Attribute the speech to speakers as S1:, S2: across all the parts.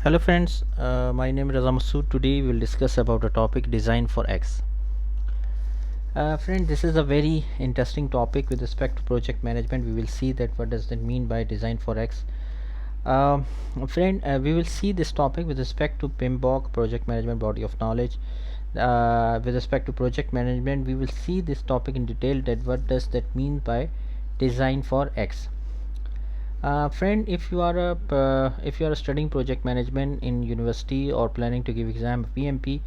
S1: Hello friends, my name is Raza Masood. Today we'll discuss about the topic design for X. Friend, this is a very interesting topic with respect to project management. We will see that what does that mean by design for X. Um, we will see this topic with respect to PMBOK, project management body of knowledge. With respect to project management, we will see this topic in detail. That what does that mean by design for X. Friend, if you are studying project management in university or planning to give exam PMP,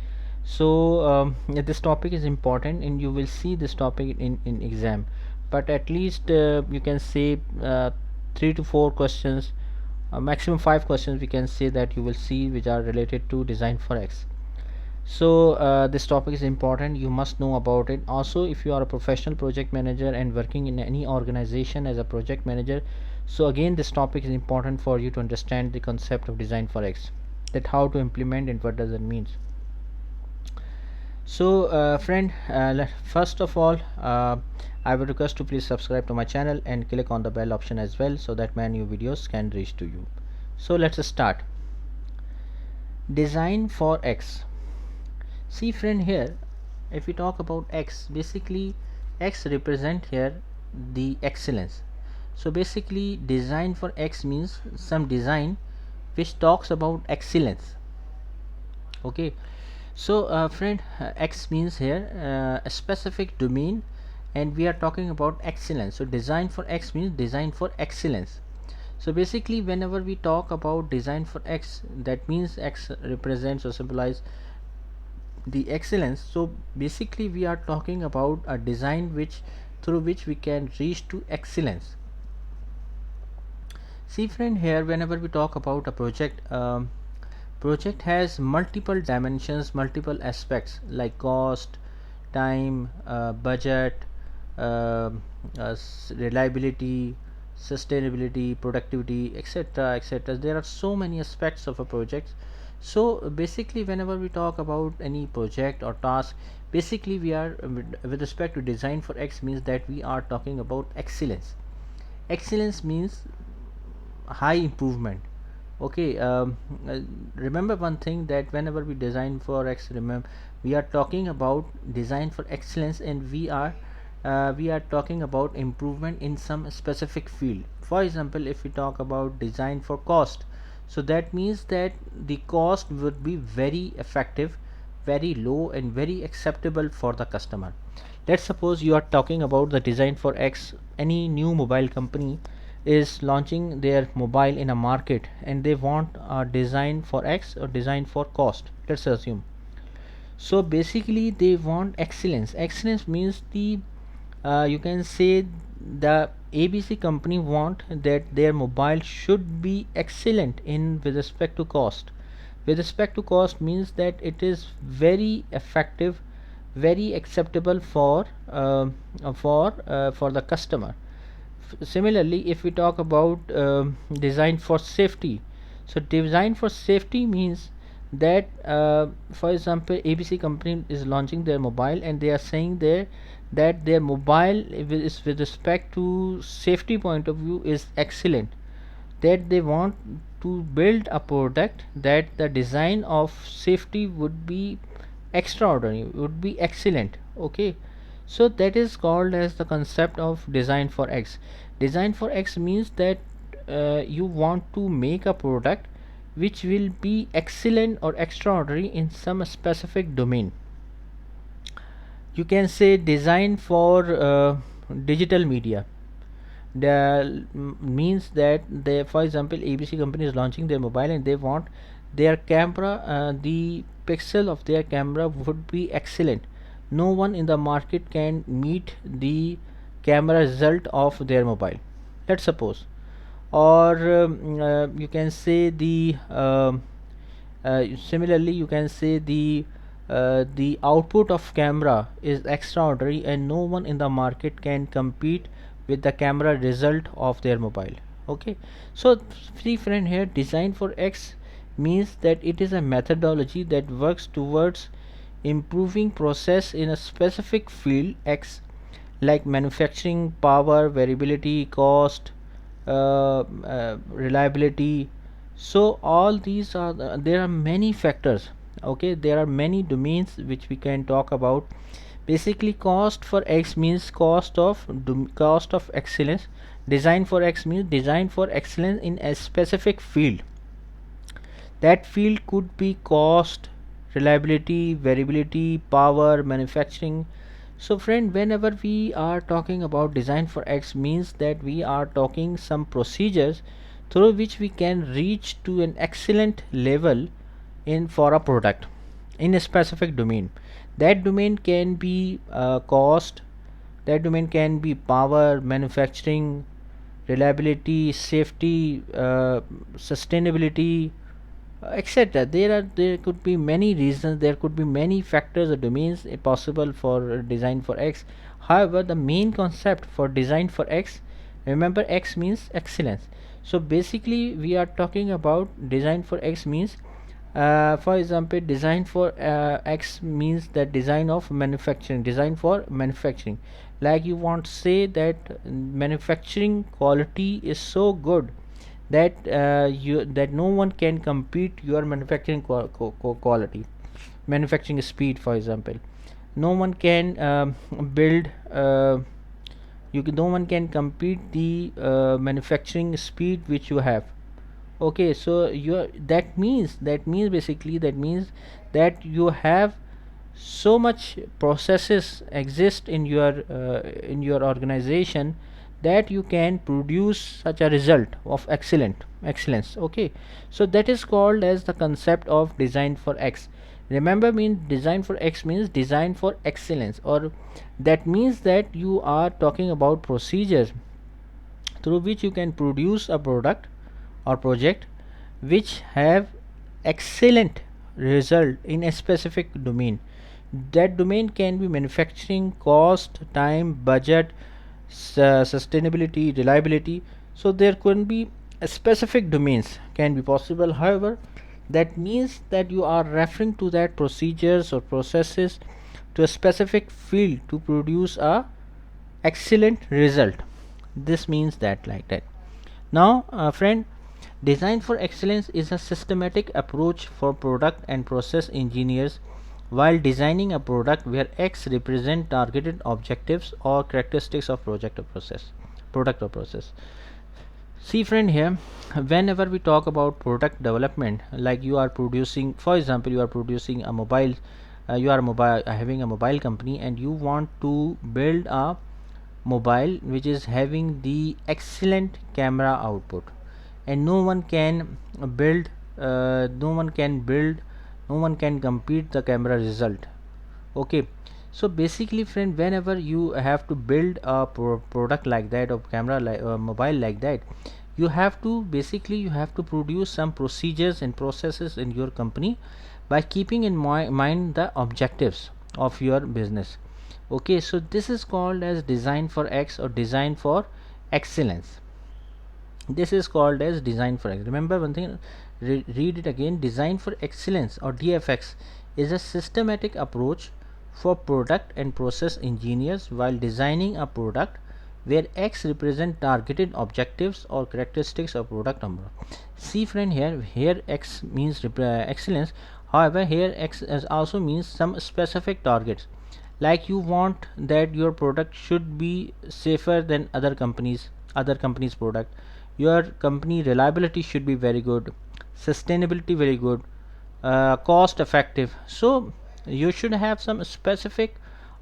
S1: so yeah, this topic is important and you will see this topic in exam. But at least you can say 3 to 4 questions, maximum 5 questions we can say that you will see which are related to design for X. So this topic is important, you must know about it. Also, if you are a professional project manager and working in any organization as a project manager, so again this topic is important for you to understand the concept of design for X, that how to implement and what does it mean. So friend, first of all, I would request to please subscribe to my channel and click on the bell option as well, so that my new videos can reach to you. So let's start. Design for X. See friend, here if we talk about X, basically X represent here the excellence. So basically design for X means some design which talks about excellence. Okay, so friend, X means here a specific domain and we are talking about excellence. So design for X means design for excellence. So basically whenever we talk about design for X, that means X represents or symbolize the excellence. So basically we are talking about a design which through which we can reach to excellence. See friend, here whenever we talk about a project has multiple dimensions, multiple aspects like cost, time, budget, reliability, sustainability, productivity, etc., etc. There are so many aspects of a project. So basically whenever we talk about any project or task, basically we are with respect to design for X means that we are talking about excellence. Excellence means high improvement. Okay, remember one thing, that whenever we design for X, remember we are talking about design for excellence and we are talking about improvement in some specific field. For example, if we talk about design for cost, so that means that the cost would be very effective, very low and very acceptable for the customer. Let's suppose you are talking about the design for X. Any new mobile company is launching their mobile in a market and they want a design for X or design for cost, let's assume. So basically they want excellence. Excellence means the you can say the ABC company want that their mobile should be excellent in with respect to cost. With respect to cost means that it is very effective, very acceptable for the customer. Similarly, if we talk about design for safety, so design for safety means that for example ABC company is launching their mobile and they are saying there that their mobile is with respect to safety point of view is excellent, that they want to build a product that the design of safety would be extraordinary, would be excellent. Okay, so that is called as the concept of design for X. Design for X means that you want to make a product which will be excellent or extraordinary in some specific domain. You can say design for digital media. Means that they, for example, ABC company is launching their mobile and they want their camera, the pixel of their camera would be excellent. No one in the market can meet the camera result of their mobile, let's suppose. Or you can say similarly you can say the output of camera is extraordinary and no one in the market can compete with the camera result of their mobile. Okay, so see friend, here design for X means that it is a methodology that works towards improving process in a specific field X, like manufacturing, power, variability, cost, reliability, So all these are there are many factors. Okay, there are many domains which we can talk about. Basically, cost for X means cost of excellence. Design for X means design for excellence in a specific field. That field could be cost, reliability, variability, power, manufacturing. So friend, whenever we are talking about design for X means that we are talking some procedures through which we can reach to an excellent level in for a product in a specific domain. That domain can be cost, that domain can be power, manufacturing, reliability, safety, sustainability, etc. There could be many reasons, there could be many factors or domains possible for design for X. However, the main concept for design for X, remember X means excellence. So basically we are talking about design for X means for example, design for X means that design of manufacturing, design for manufacturing. Like you want to say that manufacturing quality is so good that that no one can compete your manufacturing quality, manufacturing speed, for example. No one can build. No one can compete the manufacturing speed which you have. Okay, so you that means that you have so much processes exist in your organization that you can produce such a result of excellence. Okay, so that is called as the concept of design for X. Remember, mean design for X means design for excellence, or that means that you are talking about procedures through which you can produce a product or project which have excellent result in a specific domain. That domain can be manufacturing, cost, time, budget, sustainability, reliability. So there can be specific domains can be possible. However, that means that you are referring to that procedures or processes to a specific field to produce a excellent result. This means that like that. Now friend, design for excellence is a systematic approach for product and process engineers while designing a product where X represent targeted objectives or characteristics of product or process. See friend, here whenever we talk about product development, like you are producing, for example, you are producing a mobile, you are mobile having a mobile company and you want to build a mobile which is having the excellent camera output, and build no one can build no one can compete the camera result. Okay, so basically friend, whenever you have to build a product like that, or camera like mobile like that, you have to produce some procedures and processes in your company by keeping in mind the objectives of your business. Okay, so this is called as design for X or design for excellence. This is called as design for X. Remember one thing, read it again. Design for excellence or DFX is a systematic approach for product and process engineers while designing a product where X represent targeted objectives or characteristics of product number. See friend, here X means excellence. However, here X also means some specific targets, like you want that your product should be safer than other companies product, your company reliability should be very good, sustainability very good, cost effective. So you should have some specific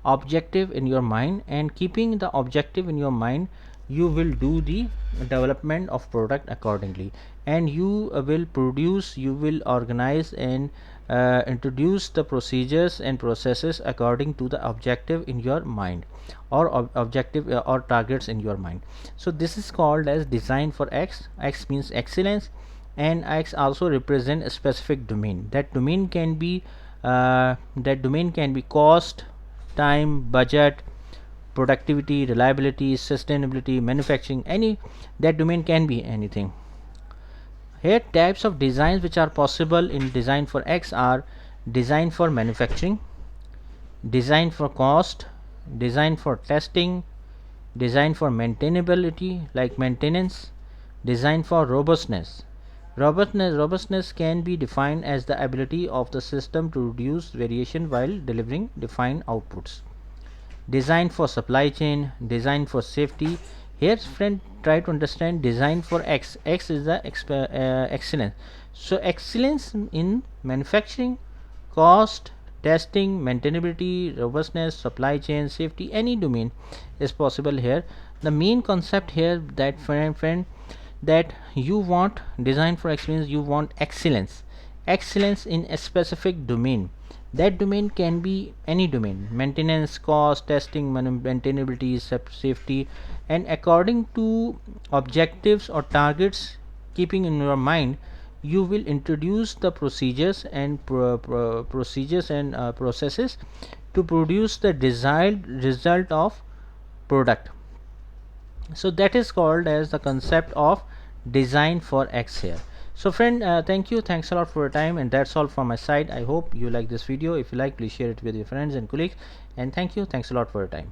S1: objective in your mind, and keeping the objective in your mind, you will do the development of product accordingly, and you will organize and introduce the procedures and processes according to the objective in your mind, or objective or targets in your mind. So this is called as design for X. X means excellence, and X also represent a specific domain. That domain can be cost, time, budget, productivity, reliability, sustainability, manufacturing. Any that domain can be anything. Here types of designs which are possible in design for X are design for manufacturing, design for cost, design for testing, design for maintainability like maintenance, design for robustness, Robustness can be defined as the ability of the system to reduce variation while delivering defined outputs. Design for supply chain, design for safety. Here friend, try to understand design for x is the excellence. So excellence in manufacturing, cost, testing, maintainability, robustness, supply chain, safety, any domain is possible here. The main concept here that friend, that you want design for excellence, you want excellence in a specific domain. That domain can be any domain: maintenance, cost, testing, maintainability, safety, and according to objectives or targets keeping in your mind, you will introduce the procedures and processes to produce the desired result of product. So that is called as the concept of design for X here. So friend, thanks a lot for your time, and that's all from my side. I hope you like this video. If you like, please share it with your friends and colleagues, and thanks a lot for your time.